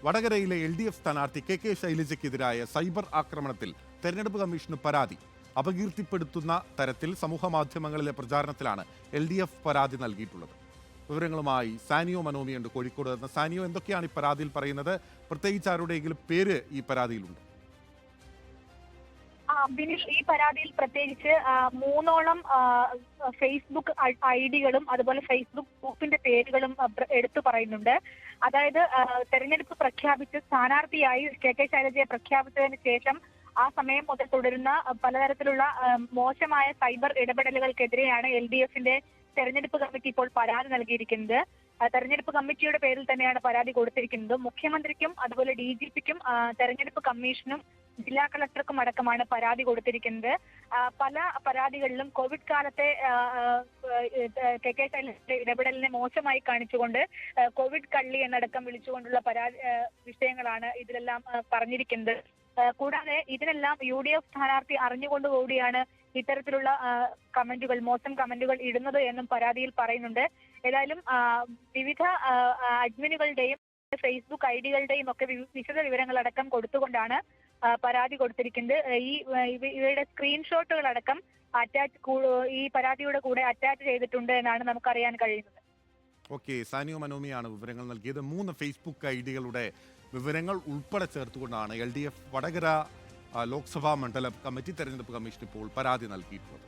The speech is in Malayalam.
വടകരയിലെ LDF സ്ഥാനാർത്ഥി KK ശൈലജയ്ക്കെതിരായ സൈബർ ആക്രമണത്തിൽ തെരഞ്ഞെടുപ്പ് കമ്മീഷന് പരാതി. അപകീർത്തിപ്പെടുത്തുന്ന തരത്തിൽ സമൂഹമാധ്യമങ്ങളിലെ പ്രചാരണത്തിലാണ് LDF പരാതി നൽകിയിട്ടുള്ളത്. വിവരങ്ങളുമായി സാനിയോ മനോമിയുണ്ട് കോഴിക്കോട് നിന്ന്. സാനിയോ, എന്തൊക്കെയാണ് ഈ പരാതിയിൽ പറയുന്നത്? പ്രത്യേകിച്ച് ആരുടെയെങ്കിലും പേര് ഈ പരാതിയിലുണ്ട്? ബിനീഷ്, ഈ പരാതിയിൽ പ്രത്യേകിച്ച് 3ഓളം ഫേസ്ബുക്ക് ഐഡികളും അതുപോലെ ഫേസ്ബുക്ക് ഗ്രൂപ്പിന്റെ പേരുകളും എടുത്തു പറയുന്നുണ്ട്. അതായത് തെരഞ്ഞെടുപ്പ് പ്രഖ്യാപിച്ച് സ്ഥാനാർത്ഥിയായി KK ശൈലജയെ പ്രഖ്യാപിച്ചതിന് ശേഷം ആ സമയം മുതൽ തുടരുന്ന പലതരത്തിലുള്ള മോശമായ സൈബർ ഇടപെടലുകൾക്കെതിരെയാണ് LDFന്റെ തെരഞ്ഞെടുപ്പ് കമ്മിറ്റി ഇപ്പോൾ പരാതി നൽകിയിരിക്കുന്നത്. തെരഞ്ഞെടുപ്പ് കമ്മിറ്റിയുടെ പേരിൽ തന്നെയാണ് പരാതി കൊടുത്തിരിക്കുന്നത്. മുഖ്യമന്ത്രിക്കും അതുപോലെ DGPക്കും തെരഞ്ഞെടുപ്പ് കമ്മീഷനും ജില്ലാ കളക്ടർക്കും അടക്കമാണ് പരാതി കൊടുത്തിരിക്കുന്നത്. പല പരാതികളിലും കോവിഡ് കാലത്തെ KK ശൈലജയുടെ ഇടപെടലിനെ മോശമായി കാണിച്ചുകൊണ്ട് കോവിഡ് കള്ളി എന്നടക്കം വിളിച്ചുകൊണ്ടുള്ള വിഷയങ്ങളാണ് ഇതിലെല്ലാം പറഞ്ഞിരിക്കുന്നത്. കൂടാതെ ഇതിനെല്ലാം UDF സ്ഥാനാർത്ഥി അറിഞ്ഞുകൊണ്ടുകൂടിയാണ് ഇത്തരത്തിലുള്ള കമന്റുകൾ, മോശം കമന്റുകൾ ഇടുന്നത് എന്നും പരാതിയിൽ പറയുന്നുണ്ട്. ഏതായാലും വിവിധ അഡ്മിനുകളുടെയും ഫേസ്ബുക്ക് ഐഡികളുടെയും ഒക്കെ വിശദ വിവരങ്ങളടക്കം കൊടുത്തുകൊണ്ടാണ് പരാതി കൊടുത്തിരിക്കുന്നത്. ഇവയുടെ സ്ക്രീൻഷോട്ടുകളടക്കം ഈ പരാതിയുടെ കൂടെ അറ്റാച്ച് ചെയ്തിട്ടുണ്ട് എന്നാണ് നമുക്കറിയാൻ കഴിയുന്നത്. ഓക്കെ, സാനിയോ മനോമിയാണ് വിവരങ്ങൾ നൽകിയത്. 3 ഫേസ്ബുക്ക് ഐഡികളുടെ വിവരങ്ങൾ ഉൾപ്പെടെ ചേർത്തുകൊണ്ടാണ് LDF വടകര ലോക്സഭാ മണ്ഡലം കമ്മിറ്റി തെരഞ്ഞെടുപ്പ് കമ്മീഷൻ ഇപ്പോൾ പരാതി നൽകിയിട്ടുള്ളത്.